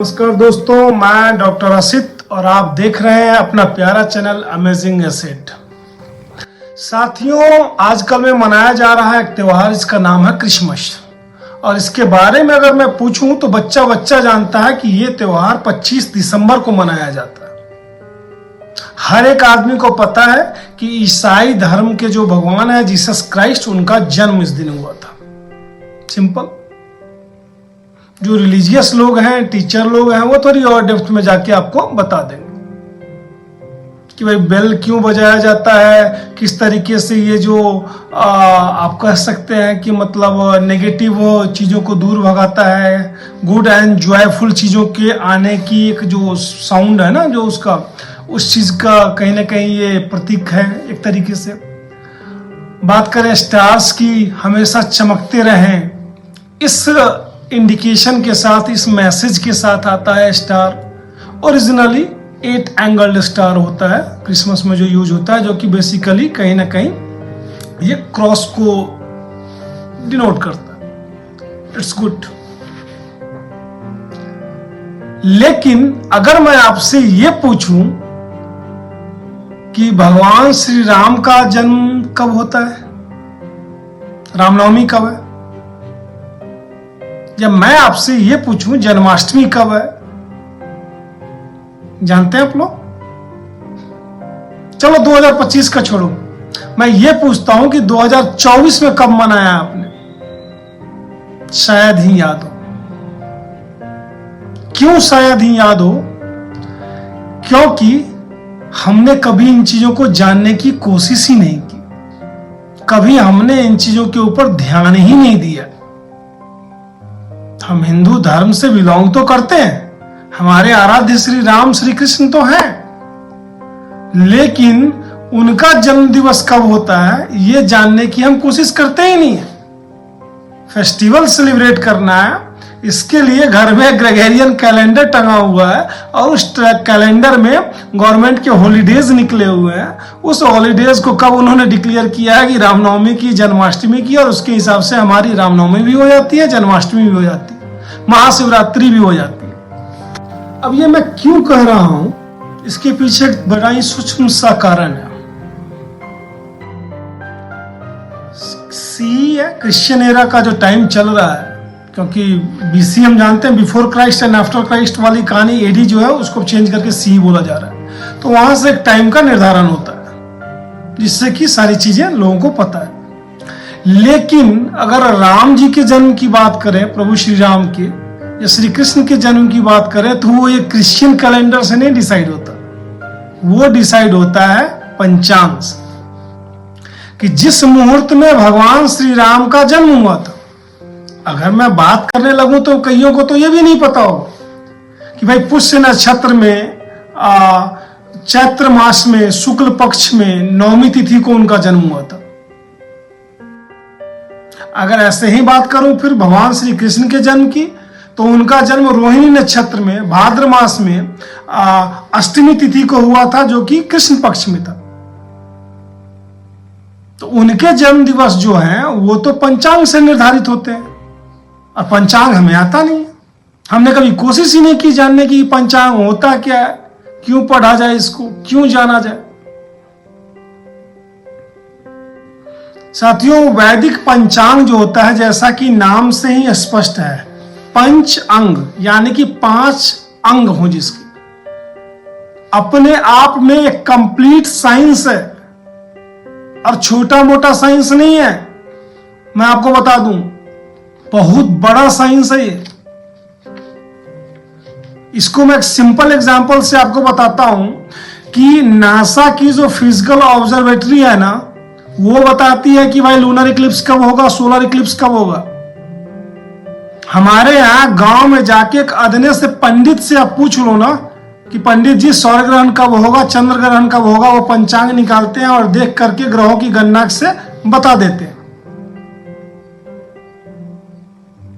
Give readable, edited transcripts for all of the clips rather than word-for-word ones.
नमस्कार दोस्तों, मैं डॉक्टर असित और आप देख रहे हैं अपना प्यारा चैनल अमेजिंग एसेट। साथियों, आजकल में मनाया जा रहा है एक त्यौहार, इसका नाम है क्रिसमस। और इसके बारे में अगर मैं पूछूं तो बच्चा बच्चा जानता है कि ये त्यौहार 25 दिसंबर को मनाया जाता है। हर एक आदमी को पता है कि ईसाई धर्म के जो भगवान है जीसस क्राइस्ट, उनका जन्म इस दिन हुआ था। सिंपल। जो रिलीजियस लोग हैं, टीचर लोग हैं, वो थोड़ी और डेप्थ में जाके आपको बता देंगे कि भाई बेल क्यों बजाया जाता है, किस तरीके से ये जो आप कह सकते हैं कि मतलब नेगेटिव चीज़ों को दूर भगाता है, गुड एंड जॉयफुल चीज़ों के आने की एक जो साउंड है ना, जो उसका उस चीज़ का कहीं ना कहीं ये प्रतीक है एक तरीके से। बात करें स्टार्स की, हमेशा चमकते रहें, इस इंडिकेशन के साथ, इस मैसेज के साथ आता है स्टार। ओरिजिनली 8 एंगल्ड स्टार होता है क्रिसमस में जो यूज होता है, जो कि बेसिकली कहीं ना कहीं ये क्रॉस को डिनोट करता है। It's good. लेकिन अगर मैं आपसे ये पूछूं कि भगवान श्री राम का जन्म कब होता है, रामनवमी कब है, जब मैं आपसे ये पूछूं जन्माष्टमी कब है, जानते हैं आप लोग? चलो 2025 का छोड़ो, मैं ये पूछता हूं कि 2024 में कब मनाया आपने? शायद ही याद हो। क्यों शायद ही याद हो? क्योंकि हमने कभी इन चीजों को जानने की कोशिश ही नहीं की, कभी हमने इन चीजों के ऊपर ध्यान ही नहीं दिया। हम हिंदू धर्म से बिलोंग तो करते हैं, हमारे आराध्य श्री राम श्री कृष्ण तो हैं, लेकिन उनका जन्म दिवस कब होता है ये जानने की हम कोशिश करते ही नहीं है। फेस्टिवल सेलिब्रेट करना है, इसके लिए घर में ग्रेगोरियन कैलेंडर टंगा हुआ है और उस कैलेंडर में गवर्नमेंट के हॉलीडेज निकले हुए हैं। उस हॉलीडेज को कब उन्होंने डिक्लेयर किया है कि रामनवमी की, जन्माष्टमी की, और उसके हिसाब से हमारी रामनवमी भी हो जाती है, जन्माष्टमी भी हो जाती है, महाशिवरात्रि भी हो जाती है। अब ये मैं क्यों कह रहा हूं, इसके पीछे एक बड़ा ही सूक्ष्म सा कारण है। सी है क्रिश्चियन एरा का जो टाइम चल रहा है, क्योंकि बीसी हम जानते हैं, before Christ and after Christ वाली कहानी, एडी जो है उसको चेंज करके सी बोला जा रहा है। तो वहां से एक टाइम का निर्धारण होता है जिससे कि सारी चीजें लोगों को पता है। लेकिन अगर राम जी के जन्म की बात करें, प्रभु श्री राम के या श्री कृष्ण के जन्म की बात करें, तो वो ये क्रिश्चियन कैलेंडर से नहीं डिसाइड होता, वो डिसाइड होता है पंचांग से, कि जिस मुहूर्त में भगवान श्री राम का जन्म हुआ था। अगर मैं बात करने लगूं तो कईयों को तो ये भी नहीं पता होगा कि भाई पुष्य नक्षत्र में चैत्र मास में शुक्ल पक्ष में नवमी तिथि को उनका जन्म हुआ था। अगर ऐसे ही बात करूं फिर भगवान श्री कृष्ण के जन्म की, तो उनका जन्म रोहिणी नक्षत्र में भाद्र मास में अष्टमी तिथि को हुआ था, जो कि कृष्ण पक्ष में था। तो उनके जन्म दिवस जो हैं वो तो पंचांग से निर्धारित होते हैं, और पंचांग हमें आता नहीं है। हमने कभी कोशिश ही नहीं की जानने की पंचांग होता क्या है, क्यों पढ़ा जाए इसको, क्यों जाना जाए। साथियों, वैदिक पंचांग जो होता है, जैसा कि नाम से ही स्पष्ट है, पंच अंग यानी कि 5 अंग हो, जिसके अपने आप में एक कंप्लीट साइंस है, और छोटा मोटा साइंस नहीं है। मैं आपको बता दूं, बहुत बड़ा साइंस है ये। इसको मैं एक सिंपल एग्जांपल से आपको बताता हूं कि नासा की जो फिजिकल ऑब्जर्वेटरी है ना, वो बताती है कि भाई लूनर इक्लिप्स कब होगा, सोलर इक्लिप्स कब होगा। हमारे यहां गांव में जाके एक अदने से पंडित से आप पूछ लो ना कि पंडित जी सौर ग्रहण कब होगा, चंद्र ग्रहण कब होगा, वो पंचांग निकालते हैं और देख करके ग्रहों की गणना से बता देते हैं।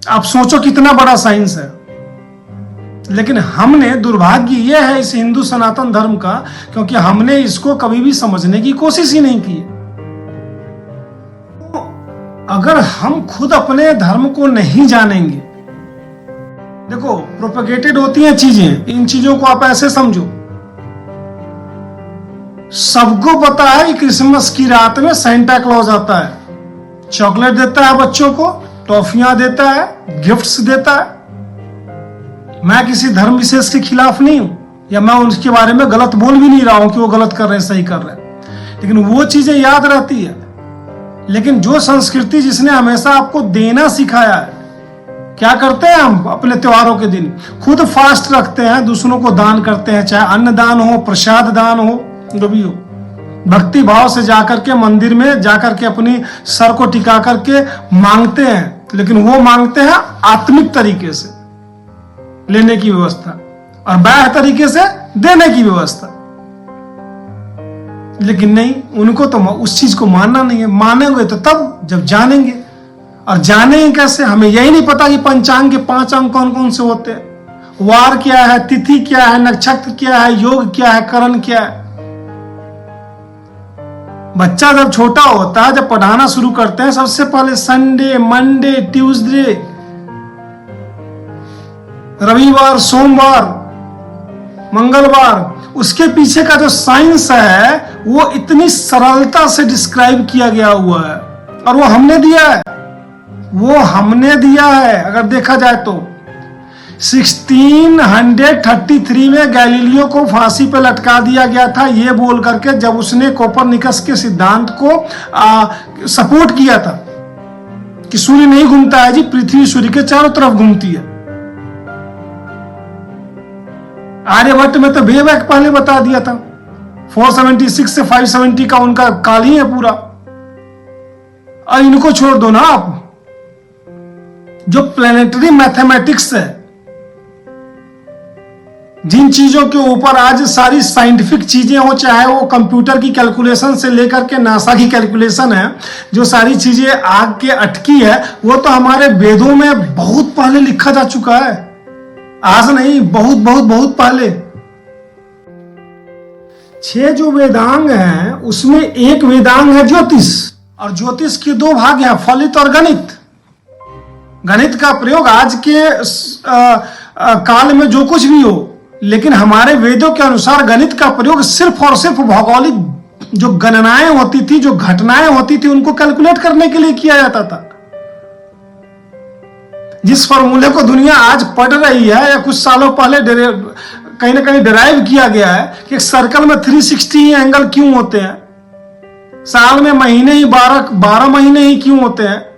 आप सोचो कितना बड़ा साइंस है। लेकिन हमने, दुर्भाग्य यह है इस हिंदू सनातन धर्म का, क्योंकि हमने इसको कभी भी समझने की कोशिश ही नहीं की। अगर हम खुद अपने धर्म को नहीं जानेंगे देखो, प्रोपेगेटेड होती हैं चीजें, इन चीजों को आप ऐसे समझो। सबको पता है कि क्रिसमस की रात में सेंटा क्लॉज आता है, चॉकलेट देता है बच्चों को, टॉफियां देता है, गिफ्ट्स देता है। मैं किसी धर्म विशेष के खिलाफ नहीं हूं, या मैं उनके बारे में गलत बोल भी नहीं रहा हूं कि वो गलत कर रहे हैं, सही कर रहे हैं, लेकिन वो चीजें याद रहती है। लेकिन जो संस्कृति जिसने हमेशा आपको देना सिखाया है, क्या करते हैं हम अपने त्योहारों के दिन? खुद फास्ट रखते हैं, दूसरों को दान करते हैं, चाहे अन्न दान हो, प्रसाद दान हो, जो भी हो। भक्ति भाव से जाकर के मंदिर में जाकर के अपनी सर को टिका करके मांगते हैं, लेकिन वो मांगते हैं आत्मिक तरीके से लेने की व्यवस्था और बाह्य तरीके से देने की व्यवस्था। लेकिन नहीं, उनको तो उस चीज को मानना नहीं है। मानेंगे तो तब जब जानेंगे, और जानेंगे कैसे? हमें यही नहीं पता कि पंचांग के 5 अंग कौन कौन से होते हैं, वार क्या है, तिथि क्या है, नक्षत्र क्या है, योग क्या है, करण क्या है। बच्चा जब छोटा होता है, जब पढ़ाना शुरू करते हैं, सबसे पहले संडे, मंडे, ट्यूसडे, रविवार, सोमवार, मंगलवार, उसके पीछे का जो साइंस है वो इतनी सरलता से डिस्क्राइब किया गया हुआ है, और वो हमने दिया है, वो हमने दिया है। अगर देखा जाए तो 1633 में गैलीलियो को फांसी पर लटका दिया गया था, ये बोल करके, जब उसने कोपरनिकस के सिद्धांत को सपोर्ट किया था कि सूर्य नहीं घूमता है जी, पृथ्वी सूर्य के चारों तरफ घूमती है। आर्यभट्ट में तो बेवैक पहले बता दिया था। 476 से 570 का उनका काल ही है पूरा। और इनको छोड़ दो ना आप, जो प्लेनेटरी मैथमेटिक्स है, जिन चीजों के ऊपर आज सारी साइंटिफिक चीजें हो, चाहे वो कंप्यूटर की कैलकुलेशन से लेकर के नासा की कैलकुलेशन है, जो सारी चीजें आग के अटकी है, वो तो हमारे वेदों में बहुत पहले लिखा जा चुका है। आज नहीं, बहुत बहुत बहुत पहले। 6 जो वेदांग हैं, उसमें एक वेदांग है ज्योतिष, और ज्योतिष के 2 भाग हैं, फलित और गणित। गणित का प्रयोग आज के काल में जो कुछ भी हो, लेकिन हमारे वेदों के अनुसार गणित का प्रयोग सिर्फ और सिर्फ भौगोलिक जो गणनाएं होती थी, जो घटनाएं होती थी, उनको कैलकुलेट करने के लिए किया जाता था। जिस फॉर्मूले को दुनिया आज पढ़ रही है, या कुछ सालों पहले कहीं ना कहीं डिराइव किया गया है कि एक सर्कल में 360 एंगल क्यों होते हैं, साल में महीने ही 12 महीने ही क्यों होते हैं,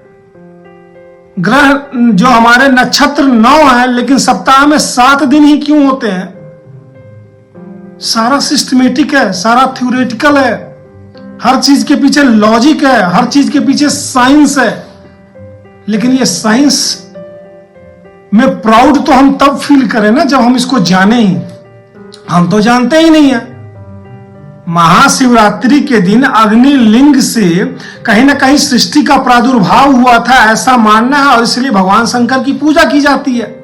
ग्रह जो हमारे नक्षत्र 9 है, लेकिन सप्ताह में 7 दिन ही क्यों होते हैं। सारा सिस्टमेटिक है, सारा थ्योरेटिकल है, हर चीज के पीछे लॉजिक है, हर चीज के पीछे साइंस है। लेकिन ये साइंस में प्राउड तो हम तब फील करें ना जब हम इसको जाने ही। हम तो जानते ही नहीं है। महाशिवरात्रि के दिन अग्निलिंग से कहीं ना कहीं सृष्टि का प्रादुर्भाव हुआ था, ऐसा मानना है, और इसलिए भगवान शंकर की पूजा की जाती है।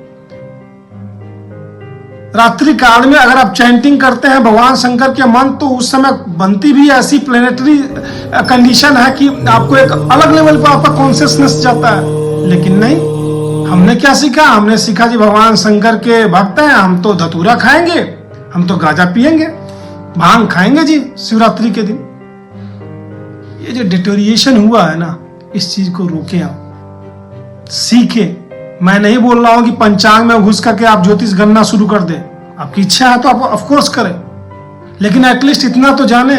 रात्रि काल में अगर आप चैंटिंग करते हैं भगवान शंकर के मंत्र, तो उस समय बनती भी ऐसी प्लेनेटरी कंडीशन है कि आपको एक अलग लेवल पर आपका कॉन्शियसनेस जाता है। लेकिन नहीं, हमने क्या सीखा? हमने सीखा जी भगवान शंकर के भक्त हैं, हम तो धतूरा खाएंगे, हम तो गांजा पिएंगे, भांग खाएंगे जी शिवरात्रि के दिन। ये जो डिटोरिएशन हुआ है ना, इस चीज को रोकें, आप सीखें। मैं नहीं बोल रहा हूं कि पंचांग में घुस करके आप ज्योतिष गणना शुरू कर दें, आपकी इच्छा है तो आप ऑफकोर्स करें, लेकिन एटलीस्ट इतना तो जाने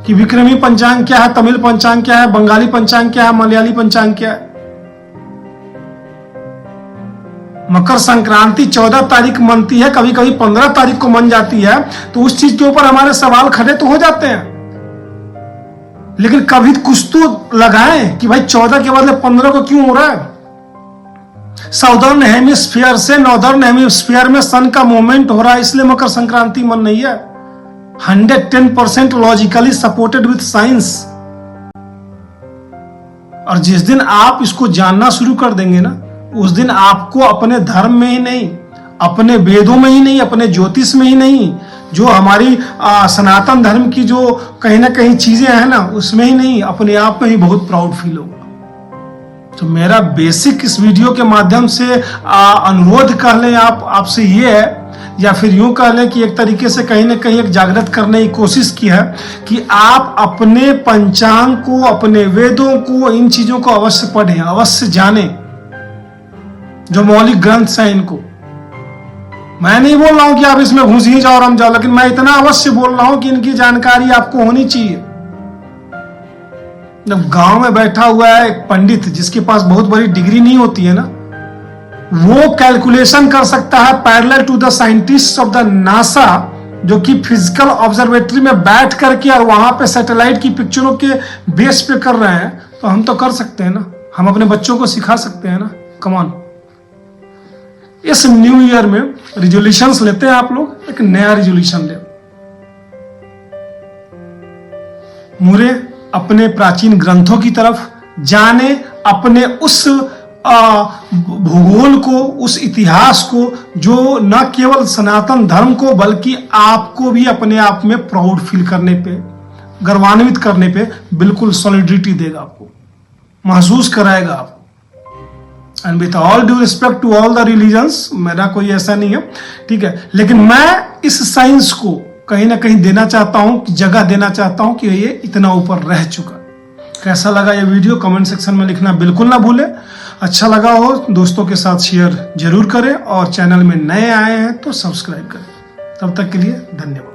कि विक्रमी पंचांग क्या है, तमिल पंचांग क्या है, बंगाली पंचांग क्या है, मलयाली पंचांग क्या है। मकर संक्रांति 14 तारीख मनती है, कभी कभी 15 तारीख को मन जाती है, तो उस चीज के ऊपर हमारे सवाल खड़े तो हो जाते हैं। लेकिन कभी कुछ तो लगाएं कि भाई 14 के बदले 15 को क्यों हो रहा है। साउदर्न हेमिस्फीयर से नॉर्दर्न हेमिस्फीयर में सन का मूवमेंट हो रहा है, इसलिए मकर संक्रांति मन नहीं है। 110% लॉजिकली सपोर्टेड विथ साइंस। और जिस दिन आप इसको जानना शुरू कर देंगे ना, उस दिन आपको अपने धर्म में ही नहीं, अपने वेदों में ही नहीं, अपने ज्योतिष में ही नहीं, जो हमारी सनातन धर्म की जो कहीं ना कहीं चीजें हैं ना, उसमें ही नहीं, अपने आप में ही बहुत प्राउड फील होगा। तो मेरा बेसिक इस वीडियो के माध्यम से अनुरोध कह लें आपसे ये है, या फिर यूं कह लें कि एक तरीके से कहीं ना कहीं एक जागृत करने की कोशिश की है कि आप अपने पंचांग को, अपने वेदों को, इन चीजों को अवश्य पढ़ें, अवश्य जानें, जो मौलिक ग्रंथ हैं इनको। मैं नहीं बोल रहा हूं कि आप इसमें घुस ही जाओ और हम जाओ, लेकिन मैं इतना अवश्य बोल रहा हूं कि इनकी जानकारी आपको होनी चाहिए। जब गांव में बैठा हुआ है एक पंडित जिसके पास बहुत बड़ी डिग्री नहीं होती है ना, वो कैलकुलेशन कर सकता है parallel to the scientist of the NASA, जो कि फिजिकल ऑब्जर्वेटरी में बैठ करके और वहां पे सैटेलाइट की पिक्चरों के बेस पे कर रहे हैं, तो हम तो कर सकते हैं ना, हम अपने बच्चों को सिखा सकते हैं ना। Come on. इस न्यू ईयर में रिजोल्यूशंस लेते हैं आप लोग, एक नया रिजोल्यूशन ले, मुरे अपने प्राचीन ग्रंथों की तरफ जाने, अपने उस भूगोल को, उस इतिहास को, जो न केवल सनातन धर्म को बल्कि आपको भी अपने आप में प्राउड फील करने पे, गर्वान्वित करने पे बिल्कुल सॉलिडिटी देगा, आपको महसूस कराएगा आपको। And with all due respect to all the religions, मेरा कोई ऐसा नहीं है, ठीक है, लेकिन मैं इस साइंस को कहीं ना कहीं देना चाहता हूं, जगह देना चाहता हूं कि ये इतना ऊपर रह चुका। कैसा लगा ये वीडियो कमेंट सेक्शन में लिखना बिल्कुल ना भूलें। अच्छा लगा हो दोस्तों के साथ शेयर जरूर करें, और चैनल में नए आए हैं तो सब्सक्राइब करें। तब तक के लिए धन्यवाद।